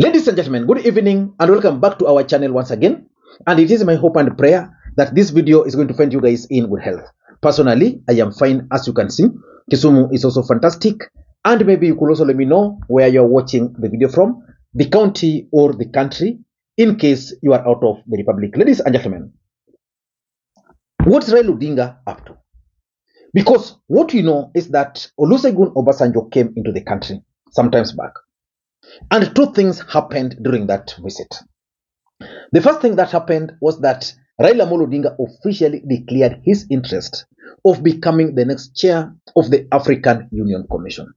Ladies and gentlemen, good evening and welcome back to our channel once again. And it is my hope and prayer that this video is going to find you guys in good health. Personally, I am fine, as you can see. Kisumu is also fantastic. And maybe you could also let me know where you're watching the video from, the county or the country, in case you are out of the republic. Ladies and gentlemen, what's Raila Odinga up to? Because what we know is that Olusegun Obasanjo came into the country sometimes back. And two things happened during that visit. The first thing that happened was that Raila Odinga officially declared his interest of becoming the next chair of the African Union Commission.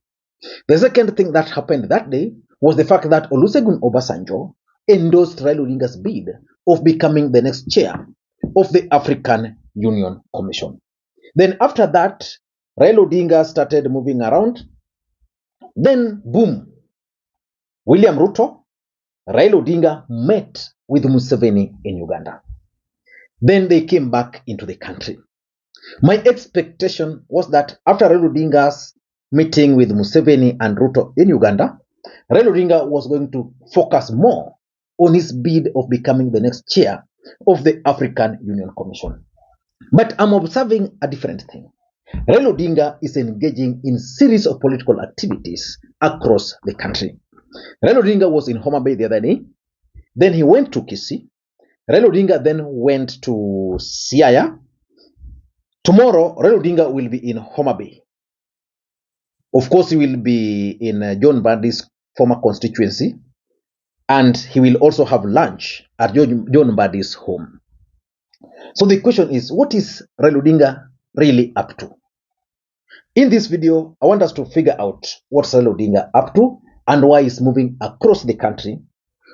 The second thing that happened that day was the fact that Olusegun Obasanjo endorsed Raila Odinga's bid of becoming the next chair of the African Union Commission. Then after that, Raila Odinga started moving around. Then boom, William Ruto, Raila Odinga met with Museveni in Uganda. Then they came back into the country. My expectation was that after Raila Odinga's meeting with Museveni and Ruto in Uganda, Raila Odinga was going to focus more on his bid of becoming the next chair of the African Union Commission. But I'm observing a different thing. Raila Odinga is engaging in series of political activities across the country. Raila Odinga was in Homa Bay the other day. Then he went to Kisii. Raila Odinga then went to Siaya. Tomorrow, Raila Odinga will be in Homa Bay. Of course, he will be in John Mbadi's former constituency. And he will also have lunch at John Mbadi's home. So the question is, what is Raila Odinga really up to? In this video, I want us to figure out what's Raila Odinga up to and why he's moving across the country,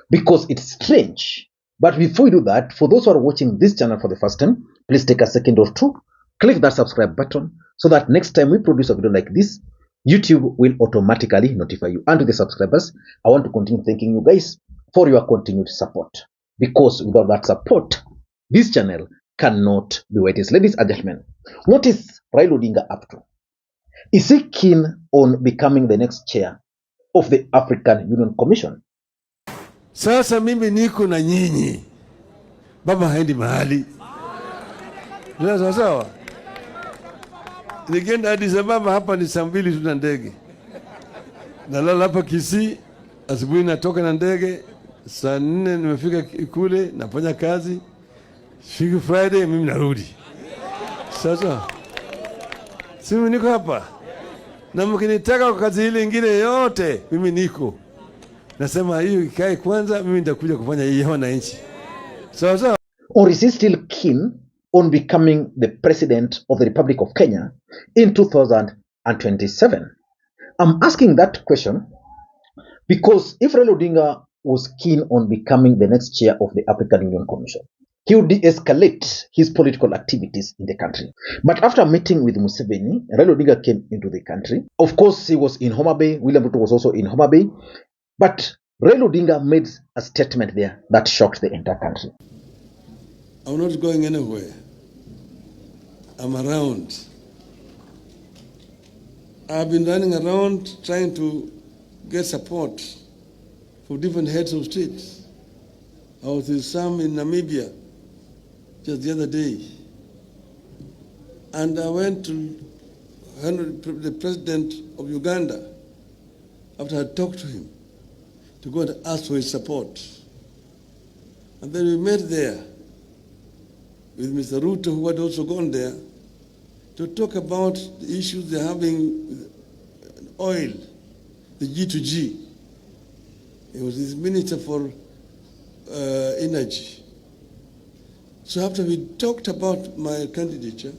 because it's strange. But before we do that, for those who are watching this channel for the first time, please take a second or two, click that subscribe button so that next time we produce a video like this, YouTube will automatically notify you. And to the subscribers, I want to continue thanking you guys for your continued support, because without that support, this channel cannot be what it is. Ladies and gentlemen, what is Raila Odinga up to? Is he keen on becoming the next chair of the African Union Commission? Sasa mimi niko na nyinyi. Baba haendi mahali. Sawa sawa. Nikienda Addis Ababa hapa ni saa 2 tu na ndege. Nalala hapa Kisii, asubuhi natoka na ndege, saa 4 nimefika kule, nafanya kazi. Siku Friday mimi narudi. Sasa mimi niko hapa. Na mkinitaka kwa kazi ile nyingine yote, mimi niko. Nasema hiyo ikae kwanza, mimi nitakuja kufanya hii wananchi. Sawa. Or is he still keen on becoming the president of the Republic of Kenya in 2027? I'm asking that question because if Raila Odinga was keen on becoming the next chair of the African Union Commission, he would de-escalate his political activities in the country. But after meeting with Museveni, Raila Odinga came into the country. Of course, he was in Homa Bay. William Ruto was also in Homa Bay. But Raila Odinga made a statement there that shocked the entire country. I'm not going anywhere. I'm around. I've been running around trying to get support from different heads of states. I was with some in Namibia just the other day. And I went to the president of Uganda after I talked to him to go and ask for his support. And then we met there with Mr. Ruto, who had also gone there, to talk about the issues they're having with oil, the G2G. He was his minister for energy. So after we talked about my candidature,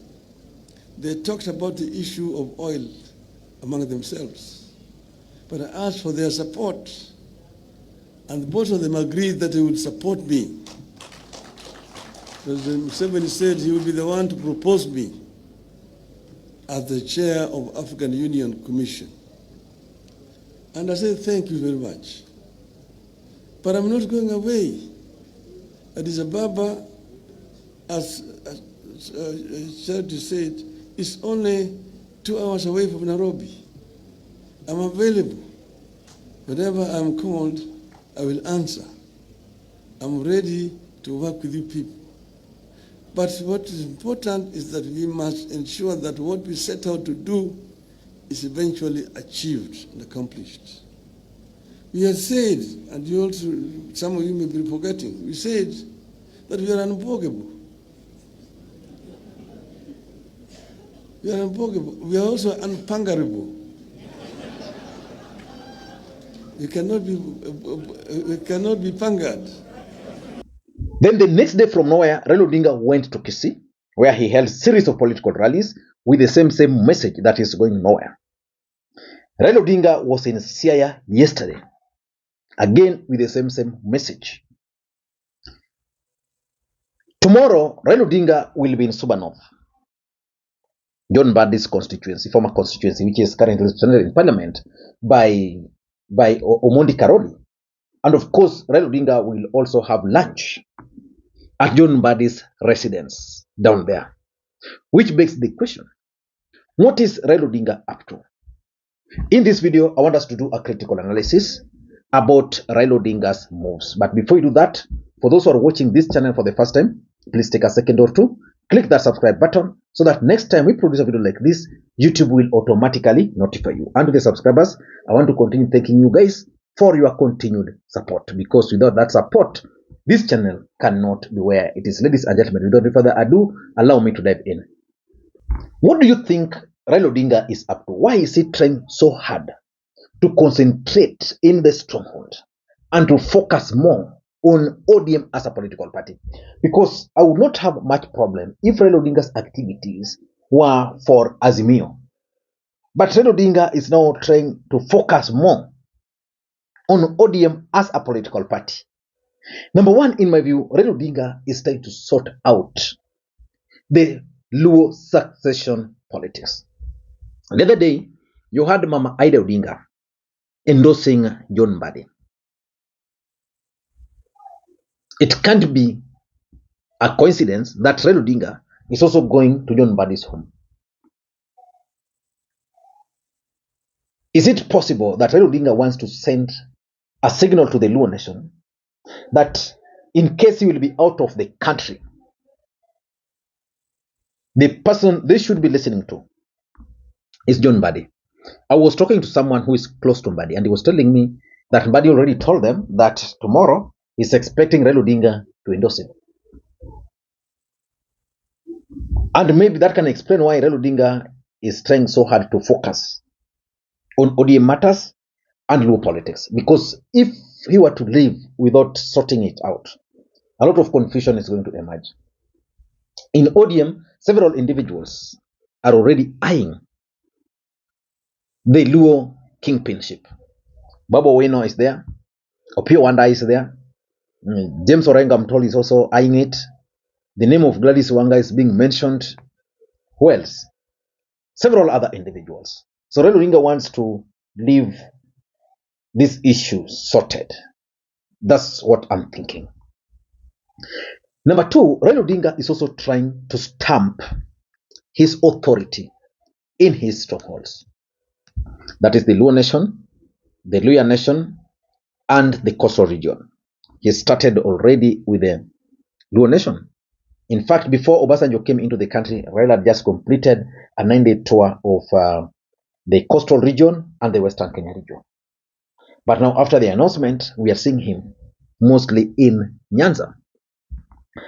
they talked about the issue of oil among themselves. But I asked for their support, and both of them agreed that they would support me. President Museveni said he would be the one to propose me as the chair of African Union Commission. And I said, thank you very much. But I'm not going away. Addis Ababa, as Charity said, is only 2 hours away from Nairobi. I'm available. Whenever I'm called, I will answer. I'm ready to work with you people. But what is important is that we must ensure that what we set out to do is eventually achieved and accomplished. We have said, and you also, some of you may be forgetting, we said that we are unbogable. We are unbogable. We are also unpangarable. We cannot be pangered. Then the next day from nowhere, Raila Odinga went to Kisii, where he held a series of political rallies with the same message that is going nowhere. Raila Odinga was in Siaya yesterday, again with the same message. Tomorrow, Raila Odinga will be in Suba, John Mbadi's constituency, former constituency, which is currently represented in parliament by Omondi Karoli. And of course, Raila Odinga will also have lunch at John Mbadi's residence down there, which begs the question, what is Raila Odinga up to? In this video, I want us to do a critical analysis about Raila Odinga's moves. But before we do that, for those who are watching this channel for the first time, please take a second or two, click that subscribe button so that next time we produce a video like this, YouTube will automatically notify you. And to the subscribers, I want to continue thanking you guys for your continued support, because without that support, this channel cannot be where it is. Ladies and gentlemen, without any further ado, allow me to dive in. What do you think Raila Odinga is up to? Why is he trying so hard to concentrate in the stronghold and to focus more on ODM as a political party? Because I would not have much problem if Raila Odinga's activities were for Azimio. But Raila Odinga is now trying to focus more on ODM as a political party. Number one, in my view, Raila Odinga is trying to sort out the Luo succession politics. The other day, you had Mama Ida Odinga endorsing John Mbadi. It can't be a coincidence that Raila Odinga is also going to John Mbadi's home. Is it possible that Raila Odinga wants to send a signal to the Luo nation that in case he will be out of the country, the person they should be listening to is John Mbadi? I was talking to someone who is close to Mbadi, and he was telling me that Mbadi already told them that tomorrow he's expecting Raila Odinga to endorse him. And maybe that can explain why Raila Odinga is trying so hard to focus on ODM matters and Luo politics. Because if he were to leave without sorting it out, a lot of confusion is going to emerge. In ODM, several individuals are already eyeing the Luo kingpinship. Babu Owino is there. Opio Wanda is there. James Orenga, I'm told, is also eyeing it. The name of Gladys Wanga is being mentioned. Who else? Several other individuals. So Raila Odinga wants to leave this issue sorted. That's what I'm thinking. Number two, Raila Odinga is also trying to stamp his authority in his strongholds. That is the Luo nation, the Luya nation, and the coastal region. He started already with the Luo nation. In fact, before Obasanjo came into the country, Raila just completed a 9-day tour of the coastal region and the western Kenya region. But now, after the announcement, we are seeing him mostly in Nyanza.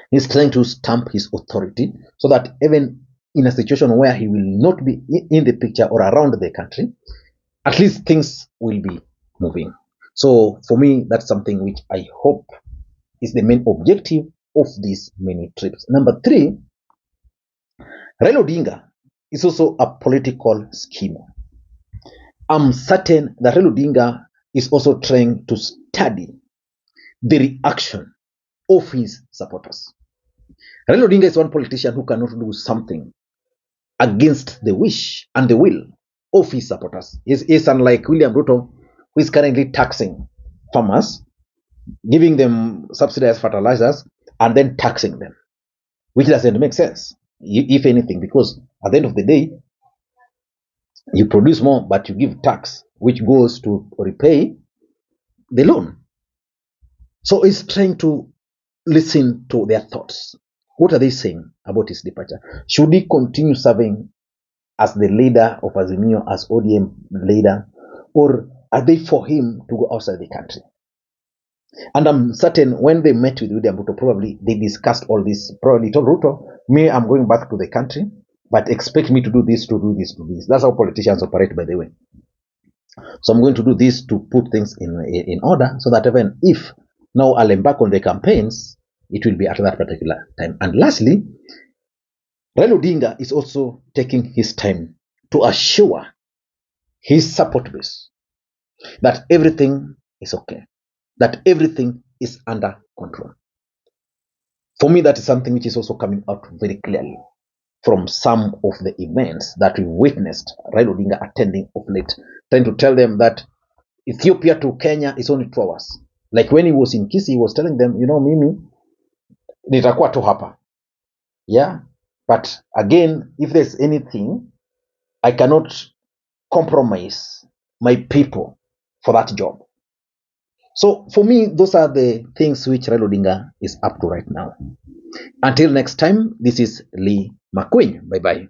He's trying to stamp his authority so that even in a situation where he will not be in the picture or around the country, at least things will be moving. So for me, that's something which I hope is the main objective of these many trips. Number three, Raila Odinga is also a political schemer. I'm certain that Raila Odinga is also trying to study the reaction of his supporters. Raila Odinga is one politician who cannot do something against the wish and the will of his supporters. He's unlike William Ruto, who is currently taxing farmers, giving them subsidized fertilizers, and then taxing them, which doesn't make sense, if anything, because at the end of the day, you produce more, but you give tax, which goes to repay the loan. So he's trying to listen to their thoughts. What are they saying about his departure? Should he continue serving as the leader of Azimio, as ODM leader, or are they for him to go outside the country? And I'm certain when they met with William Ruto, probably they discussed all this. Probably told Ruto, me, I'm going back to the country, but expect me to do this, to do this, to do this. That's how politicians operate, by the way. So I'm going to do this to put things in order so that even if now I'll embark on the campaigns, it will be at that particular time. And lastly, Raila Odinga is also taking his time to assure his support base that everything is okay, that everything is under control. For me, that is something which is also coming out very clearly from some of the events that we witnessed Raila Odinga attending of late, trying to tell them that Ethiopia to Kenya is only 2 hours. Like when he was in Kisii, he was telling them, mimi nitakuwa tu hapa. Yeah. But again, if there's anything, I cannot compromise my people for that job. So for me, those are the things which Raila Odinga is up to right now. Until next time, this is Lee Makwiny. Bye-bye.